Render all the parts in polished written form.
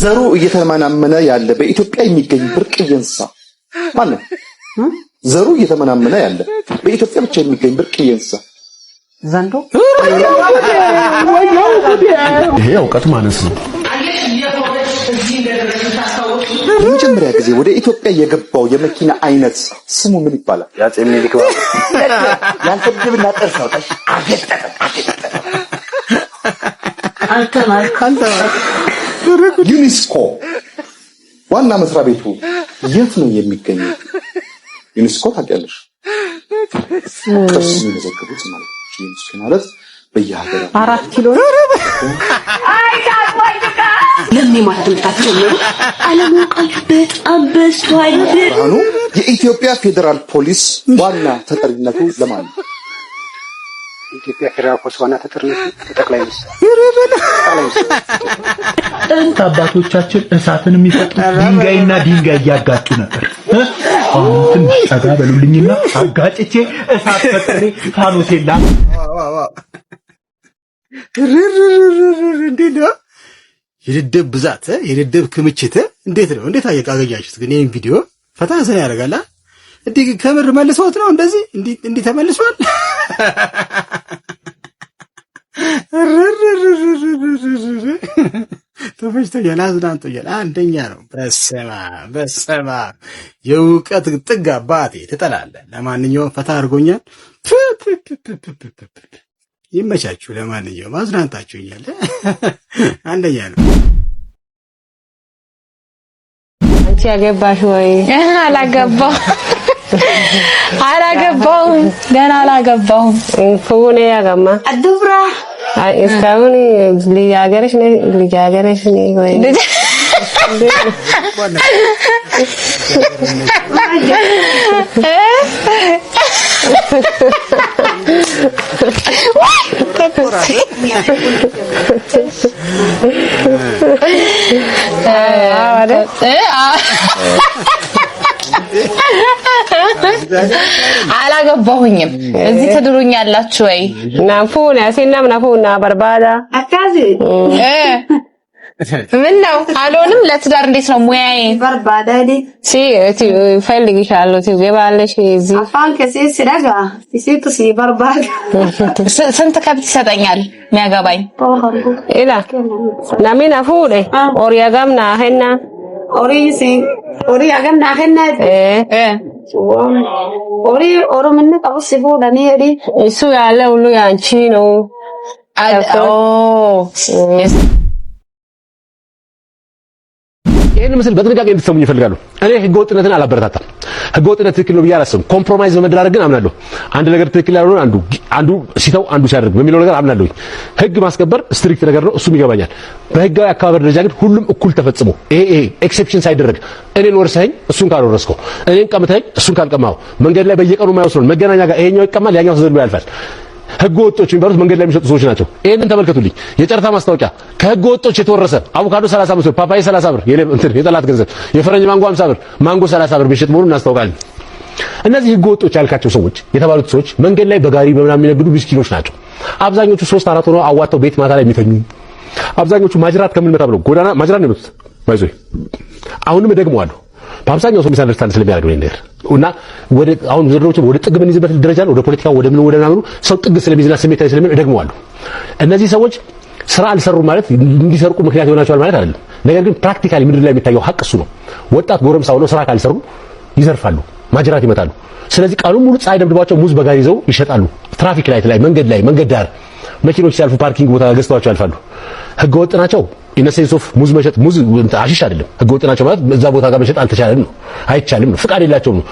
ዘሩ እየተመናመነ ያለ በኢትዮጵያ የሚገኝ ብርቅዬ እንስሳ ማለት ዘሩ እየተመናመነ ያለ በኢትዮጵያ ብቻ የሚገኝ ብርቅዬ እንስሳ ዘንዶ ይሄ እውቀት ማነስ ነው። ለመጀመሪያ ጊዜ ወደ ኢትዮጵያ የገባው የመኪና አይነት ስሙ ምን ይባላል? ያጼ ሚኒሊክ ያንተብና ጠርሳው ታሽ ዩኒስኮ ዋና መስሪያ ቤቱ የት ነው የሚገኘው? ዩኒስኮ ታውቂያለሽ? ቅርስ የሚመዘግቡት ማለት ነው። ዩኒስኮ ማለት በየሀገሩ 4 ኪሎ ለምን ማጥምጣት ነው? አለማወቃችሁ በጣም በዝቷል። አሁን የኢትዮጵያ ፌደራል ፖሊስ ዋና ተጠሪነቱ ለማን ነው? ኢትዮጵያ ፌደራል ፖሊስ ዋና ተጠሪነቱ ጠቅላይ ሚኒስትር። ጥንት አባቶቻችን እሳትን የሚፈጥሩ ድንጋይና ድንጋይ እያጋጩ ነበር። አሁን ትንሽ ጠጋ በሉልኝና አጋጭቼ እሳት ፈጥሬ ፋኖሴላ እንዴት ነው የድድብ ብዛት የድድብ ክምችት እንዴት ነው? እንዴት አያጋጋያችሁት? ግን ይሄን ቪዲዮ ፈታ ሰን ያደርጋላ እንዴ? ከምር መልሰውት ነው እንደዚህ እንዴ ተመልሷል? ተፈጅቶኛል፣ አዝናንቶኛል። አንደኛ ነው። በሰማ የእውቀት ጥግ አባቴ ትጠላለህ። ለማንኛውም ፈታ አድርጎኛል። ይመቻችሁ። ለማንኛውም አዝናንታችሁኛል። አንደኛ ነው። አንቺ ያገባሽ ወይ? አላገባሁም ገና አላገባሁም። እንኩኔ ያገማ አድብራ እስካሁን ልጃገረሽ ነኝ ወይ? አላገባሁኝም። እዚህ ትድሩኛላችሁ ወይ? ናፉና ያሴናም ናፉና በርባዳ አካዚ ምን ነው አልሆንም። ለትዳር እንዴት ነው ሙያዬ? በርባዳ ሲ ፈልግሻለሁ ትገባለሽ እዚህ አፋን ከሲስ ሲዳጋ ሲሲቱ ሲ በርባዳ ስንት ከብት ይሰጠኛል የሚያገባኝ? ኢላ ናሚና ፉዴ ኦሪያጋም ናሄና ኦሪ ያገም ናሄና ኦሪ ኦሮምነ ቀውስ ሲፉዳኒ ሄዲ እሱ ያለ ሁሉ ያንቺ ነው። ይሄን ምስል በጥንቃቄ እንድትሰሙኝ ይፈልጋሉ። እኔ ህገወጥነትን አላበረታታም። ህገወጥነት ትክክል ነው ብዬ አላስብም። ኮምፕሮማይዝ በመደራረግ ግን አምናለሁ። አንድ ነገር ትክክል ያልሆነ አንዱ ሲተው አንዱ ሲያደርግ በሚለው ነገር አምናለሁ። ህግ ማስከበር ስትሪክት ነገር ነው፣ እሱም ይገባኛል። በህጋዊ አካባቢ ደረጃ ግን ሁሉም እኩል ተፈጽሞ ይሄ ኤክሴፕሽን ሳይደረግ እኔን ወርሰኸኝ እሱን ካልወረስከው፣ እኔን ቀምተኸኝ እሱን ካልቀማኸው፣ መንገድ ላይ በየቀኑ የማይወስነው መገናኛ ጋር ይሄኛው ይቀማል ያኛው ተዘሎ ያልፋል። ህገ ወጦች የሚባሉት መንገድ ላይ የሚሸጡ ሰዎች ናቸው። ይሄንን ተመልከቱልኝ። የጨረታ ማስታወቂያ ከህገ ወጦች የተወረሰ አቮካዶ 35 ብር፣ ፓፓያ 30 ብር፣ የጠላት ገንዘብ፣ የፈረንጅ ማንጎ 50 ብር፣ ማንጎ 30 ብር ቢሸጥ መሆኑን እናስታውቃለን። እነዚህ ህገ ወጦች ያልካቸው ሰዎች የተባሉት ሰዎች መንገድ ላይ በጋሪ በምናምን የሚነግዱ ምስኪኖች ናቸው። አብዛኞቹ 3-4 ሆነው አዋጣው ቤት ማታ ላይ የሚተኙ፣ አብዛኞቹ ማጅራት ከምን መታ ብለው ጎዳና ማጅራት ነው የሚሉት ባይዞይ። አሁንም እደግመዋለሁ በአብዛኛው ሰው ሚስአንደርስታንድ ስለሚያደርግ ነው ነገር እና አሁን ዘሮችን ወደ ጥግ የምንይዝበት ደረጃ ነው። ወደ ፖለቲካው ወደ ምናምኑ ሰው ጥግ ስለሚይዝና ስሜታዊ ስለሚሆን እደግመዋለሁ። እነዚህ ሰዎች ስራ አልሰሩም ማለት እንዲሰርቁ ምክንያት ይሆናቸዋል ማለት አይደለም። ነገር ግን ፕራክቲካሊ ምድር ላይ የሚታየው ሀቅ እሱ ነው። ወጣት ጎረምሳ ሆነው ስራ ካልሰሩ ይዘርፋሉ፣ ማጅራት ይመታሉ። ስለዚህ ቀኑን ሙሉ ፀሐይ ደብድቧቸው ሙዝ በጋሪ ይዘው ይሸጣሉ። ትራፊክ ላይት ላይ መንገድ ዳር መኪኖች ሲያልፉ ፓርኪንግ ቦታ ገዝተዋቸው ያልፋሉ። ህገ ወጥ ናቸው። ኢነሴንስ ኦፍ ሙዝ መሸጥ ሙዝ አሽሽ አይደለም። ህገ ወጥ ናቸው ማለት በዛ ቦታ ጋር መሸጥ አልተቻለም ነው፣ አይቻልም ነው፣ ፍቃድ የላቸውም ነው።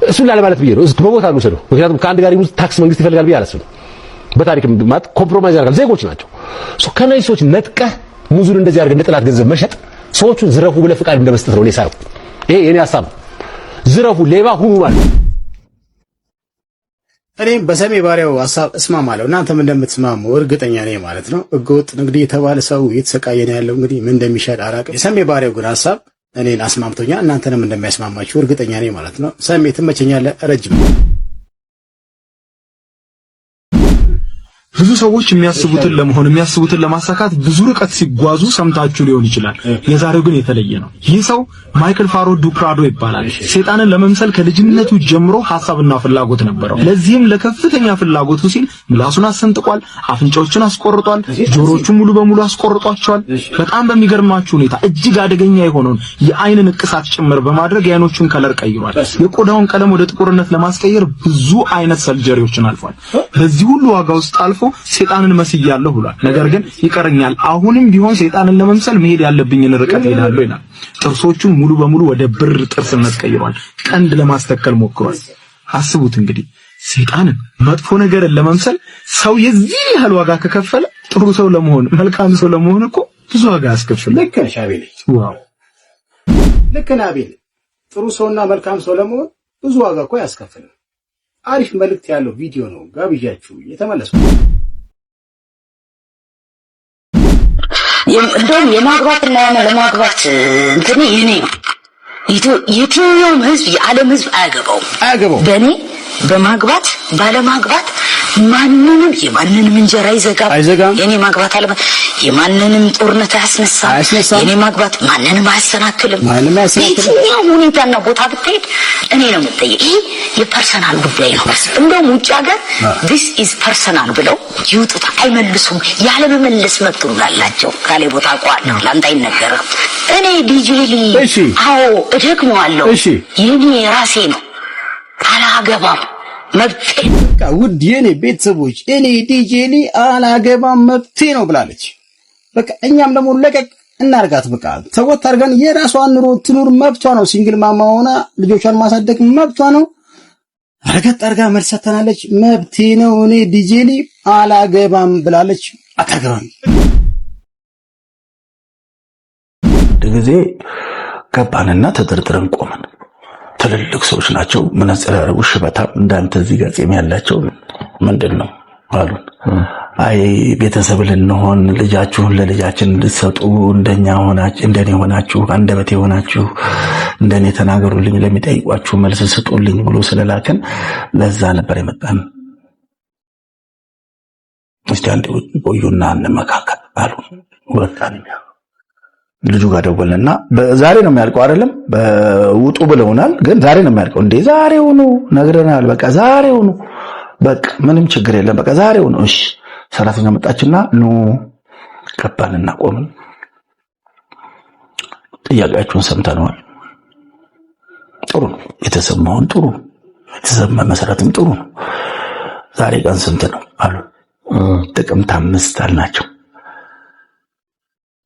እሱን ላለ ማለት ብዬ ነው በቦታ ነው ሰው። ምክንያቱም ከአንድ ጋሪ ሙዝ ታክስ መንግስት ይፈልጋል ብዬ አላስብም። በታሪክም ማለት ኮምፕሮማይዝ ያደርጋል። ዜጎች ናቸው። ከነዚህ ሰዎች ነጥቀህ ሙዙን እንደዚህ አድርገህ እንደ ጥላት ገንዘብ መሸጥ ሰዎቹን ዝረፉ ብለህ ፍቃድ እንደመስጠት ነው። እኔ ሳይሆን ይሄ የኔ ሐሳብ ነው። ዝረፉ፣ ሌባ ሁኑ ማለት እኔም በሰሜ ባሪያው ሐሳብ እስማማለሁ። እናንተም እንደምትስማሙ እርግጠኛ ነኝ ማለት ነው። ህገወጥ ንግድ የተባለ ሰው እየተሰቃየ ነው ያለው። እንግዲህ ምን እንደሚሻል አላውቅም። የሰሜ ባሪያው ግን ሐሳብ እኔን አስማምቶኛል። እናንተንም እንደሚያስማማችሁ እርግጠኛ ነኝ ማለት ነው። ሰሜ ትመቸኛለህ። ረጅም ብዙ ሰዎች የሚያስቡትን ለመሆን የሚያስቡትን ለማሳካት ብዙ ርቀት ሲጓዙ ሰምታችሁ ሊሆን ይችላል። የዛሬው ግን የተለየ ነው። ይህ ሰው ማይክል ፋሮ ዱፕራዶ ይባላል። ሰይጣንን ለመምሰል ከልጅነቱ ጀምሮ ሐሳብና ፍላጎት ነበረው። ለዚህም ለከፍተኛ ፍላጎቱ ሲል ምላሱን አሰንጥቋል፣ አፍንጫዎችን አስቆርጧል፣ ጆሮቹን ሙሉ በሙሉ አስቆርጧቸዋል። በጣም በሚገርማችሁ ሁኔታ እጅግ አደገኛ የሆነውን የአይን ንቅሳት ጭምር በማድረግ የአይኖቹን ከለር ቀይሯል። የቆዳውን ቀለም ወደ ጥቁርነት ለማስቀየር ብዙ አይነት ሰርጀሪዎችን አልፏል። በዚህ ሁሉ ዋጋ ውስጥ አልፎ ሰይጣንን መስያለሁ ብሏል። ነገር ግን ይቀርኛል፣ አሁንም ቢሆን ሰይጣንን ለመምሰል መሄድ ያለብኝን ርቀት ሄዳለሁ ይላል። ጥርሶቹን ሙሉ በሙሉ ወደ ብር ጥርስነት ቀይሯል። ቀንድ ለማስተከል ሞክሯል። አስቡት እንግዲህ ሰይጣንን መጥፎ ነገርን ለመምሰል ሰው የዚህ ያህል ዋጋ ከከፈለ ጥሩ ሰው ለመሆን መልካም ሰው ለመሆን እኮ ብዙ ዋጋ ያስከፍላል። ልክ ነሽ አቤል። ዋው ልክ ነህ አቤል። ጥሩ ሰውና መልካም ሰው ለመሆን ብዙ ዋጋ እኮ ያስከፍላል። አሪፍ መልእክት ያለው ቪዲዮ ነው ጋብዣችሁ የተመለስኩ። እንደውም የማግባትና ለማግባት እንትን የኔ ነው። የትኛውም ህዝብ የዓለም ህዝብ አያገባውም። በእኔ በማግባት ባለማግባት ማንንም የማንንም እንጀራ አይዘጋም። የኔ ማግባት አለ የማንንም ጦርነት አያስነሳም። የኔ ማግባት ማንንም አያሰናክልም። የትኛው ሁኔታና ቦታ ብትሄድ እኔ ነው የምጠይቅ። ይሄ የፐርሰናል ጉዳይ ነው። እንደውም ውጭ ሀገር this is personal ብለው ይውጡት አይመልሱም። ያለ መመለስ መብት አላቸው። ካለ ቦታ ቋል ላንተ አይነገርም። እኔ ዲጄሊ አዎ እደግመዋለሁ። የኔ ራሴ ነው አላገባም መብቴ። ውድ የኔ ቤተሰቦች እኔ ዲጄሊ አላገባም መብቴ ነው ብላለች። በቃ እኛም ደግሞ ለቀቅ እናርጋት። በቃ ተወት አርገን የራሷን ኑሮ ትኑር መብቷ ነው። ሲንግል ማማ ሆና ልጆቿን ማሳደግ መብቷ ነው። ረገጥ አርጋ መልስ ሰጥተናለች። መብቴ ነው እኔ ዲጄሊ አላገባም ብላለች። አታገባም ጊዜ ገባንና ተደርድረን ቆመን ትልልቅ ሰዎች ናቸው። መነጽር ያደረጉ ሽበታም እንዳንተ እዚህ ጋር ጺም ያላቸው ምንድን ነው አሉን። አይ ቤተሰብ ልንሆን ልጃችሁን ለልጃችን እንድትሰጡ እንደኔ ሆናችሁ አንደበቴ ሆናችሁ እንደኔ ተናገሩልኝ፣ ለሚጠይቋችሁ መልስ ስጡልኝ ብሎ ስለላከን ለዛ ነበር የመጣን። እስቲ አንዴ ቆዩና እንመካከል አሉን። ወጣን። ልጁ ጋር ደወልንና ዛሬ ነው የሚያልቀው አይደለም በውጡ ብለውናል፣ ግን ዛሬ ነው የሚያልቀው። እንዴ ዛሬው ነው ነግረናል። በቃ ዛሬው ነው፣ በቃ ምንም ችግር የለም፣ በቃ ዛሬው ነው። እሺ ሰራተኛ መጣችና ኑ ገባንና ቆምን። ጥያቄያችሁን ሰምተነዋል። ጥሩ ነው የተሰማውን፣ ጥሩ ነው የተሰማ መሰረትም ጥሩ ነው። ዛሬ ቀን ስንት ነው አሉ። ጥቅምት 5 አልናቸው።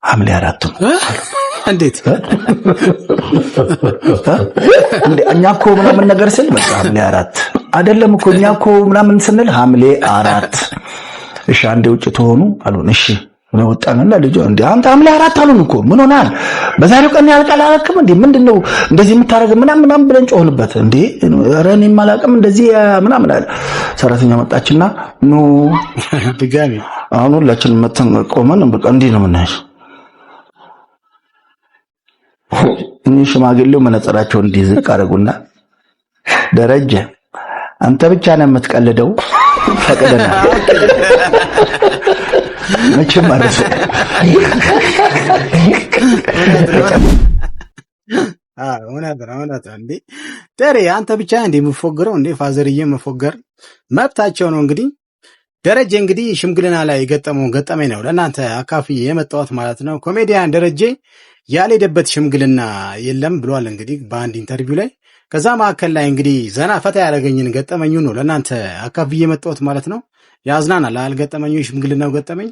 ሐምሌ 4 ነው። እንዴት እኛ እኮ ምናምን ነገር ስል በቃ ሐምሌ 4 አይደለም እኮ እኛ እኮ ምናምን ስንል ሐምሌ 4። እሺ አንዴ ውጭ ተሆኑ አሉን። እሺ ነው ወጣንና ልጅ እንዴ አንተ ሐምሌ 4 አሉን እኮ ምን ሆናል? በዛሬው ቀን ያልቃል አላልክም እንዴ? ምንድነው እንደዚህ የምታረግ ምናምን ብለን ጮህንበት። እንዴ ኧረ እኔም አላውቅም እንደዚህ ምናምን አለ። ሰራተኛ መጣችና ኑ ድጋሚ አሁን ሁላችንም መተን ቆመን በቃ እንዲህ ነው የምናየው። እኚህ ሽማግሌው መነጽራቸው እንዲዝቅ አደረጉና ደረጀ አንተ ብቻ ነህ የምትቀልደው፣ ፈቅደናል። መቼም ማለት እውነት እንዴ ደሬ አንተ ብቻ እንዴ የምትፎግረው እንዴ? ፋዘርዬ መፎገር መብታቸው ነው። እንግዲህ ደረጀ እንግዲህ ሽምግልና ላይ የገጠመውን ገጠመኝ ነው ለእናንተ አካፍዬ የመጣሁት ማለት ነው። ኮሜዲያን ደረጀ ያልሄደበት ሽምግልና የለም ብሏል እንግዲህ በአንድ ኢንተርቪው ላይ። ከዛ መካከል ላይ እንግዲህ ዘና ፈታ ያደረገኝን ገጠመኙ ነው ለእናንተ አካፍዬ የመጣሁት ማለት ነው። ያዝናናል አልገጠመኙ ሽምግልናው ገጠመኝ።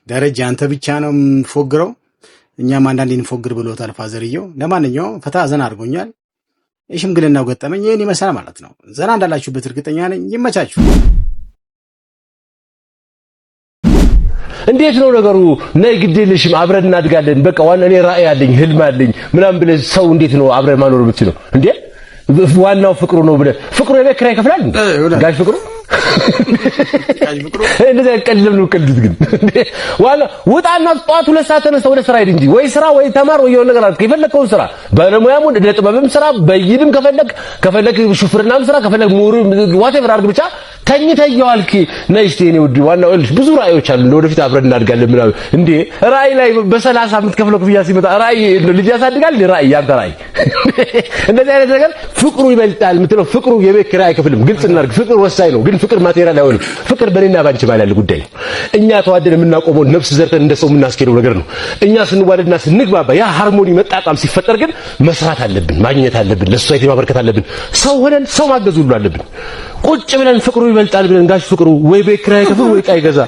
ደረጀ አንተ ብቻ ነው የምትፎግረው፣ እኛም አንዳንዴ እንፎግር ብሎታል ፋዘርየው። ለማንኛውም ፈታ ዘና አድርጎኛል። የሽምግልናው ገጠመኝ ይህን ይመስላል ማለት ነው። ዘና እንዳላችሁበት እርግጠኛ ነኝ። ይመቻችሁ። እንዴት ነው ነገሩ? ነይ ግዴለሽም አብረን እናድጋለን፣ በቃ ዋና እኔ ራእይ አለኝ ህልም አለኝ ምናምን ብለህ ሰው እንዴት ነው አብረን ማኖር የምትችለው እንዴ? ዋናው ፍቅሩ ነው ብለህ ፍቅሩ የቤት ኪራይ ይከፍላል ጋሽ ፍቅሩ እንደዛ ቀልለም ነው ቀልዱት። ግን ዋና ወጣና ጠዋት 2 ሰዓት ተነስተህ ወደ ስራ ሄድ እንጂ ወይ ስራ ወይ ተማር ወይ የሆነ ነገር አድርግ። የፈለከውን ስራ ባለሙያም እደ ጥበብም ስራ በይድም ከፈለክ ሹፍርናም ስራ ከፈለክ ሙሩ ዋቴቨር አድርግ። ብቻ ተኝተኛልክ ነይ እስቲ እኔ ውድ ዋናው እልሽ ብዙ ራእዮች አሉ ወደፊት አብረን እናድጋለን ምናምን እንዴ ራእይ ላይ በ30 ዓመት ከፍለው ክፍያ ሲመጣ ራእይ ልጅ ያሳድጋል ራእይ ያንተ ራእይ እንደዚህ አይነት ነገር ፍቅሩ ይበልጣል የምትለው ፍቅሩ የቤት ኪራይ አይከፍልም ግልጽ እናድርግ ፍቅር ወሳኝ ነው ግን ፍቅር ማቴሪያል አይሆንም ፍቅር በእኔና ባንቺ ባል ያለ ጉዳይ ነው እኛ ተዋደን የምናቆመው ነፍስ ዘርተን እንደሰው የምናስኬደው ነገር ነው እኛ ስንዋደድና ስንግባባ ያ ሃርሞኒ መጣጣም ሲፈጠር ግን መስራት አለብን ማግኘት አለብን ለሶሳይቲ ማበርከት አለብን ሰው ሆነን ሰው ማገዝ ሁሉ አለብን ቁጭ ብለን ፍቅሩ ይበልጣል ብለን ጋሽ ፍቅሩ ወይ ቤት ኪራይ ከፍል ወይ ቃይ ገዛ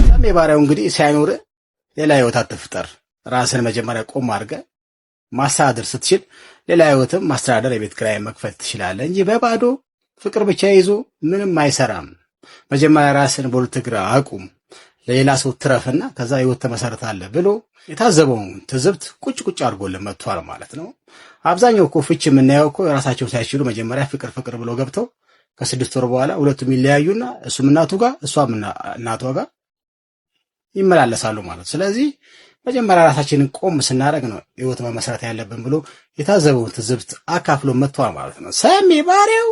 ሰሜ ባሪያው እንግዲህ ሳይኖር ሌላ ህይወት አትፍጠር ራስን መጀመሪያ ቆም አድርገህ ማስተዳደር ስትችል ሌላ ህይወትም ማስተዳደር የቤት ኪራይ መክፈል ትችላለህ እንጂ በባዶ ፍቅር ብቻ ይዞ ምንም አይሰራም መጀመሪያ ራስን በሁለት እግር አቁም ለሌላ ሰው ትረፍና ከዛ ህይወት ተመሰርታለህ ብሎ የታዘበውን ትዝብት ቁጭ አድርጎልን መጥቷል ማለት ነው አብዛኛው እኮ ፍቺ የምናየው እኮ ራሳቸው ሳይችሉ መጀመሪያ ፍቅር ብሎ ገብተው ከ6 ወር በኋላ ሁለቱም ይለያዩና እሱም እናቱ ጋር እሷም እናቷ ጋር ይመላለሳሉ ማለት ስለዚህ መጀመሪያ ራሳችንን ቆም ስናደርግ ነው ህይወት መመስረት ያለብን ብሎ የታዘበውን ትዝብት አካፍሎ መጥቷል ማለት ነው ሰሜ ባሪያው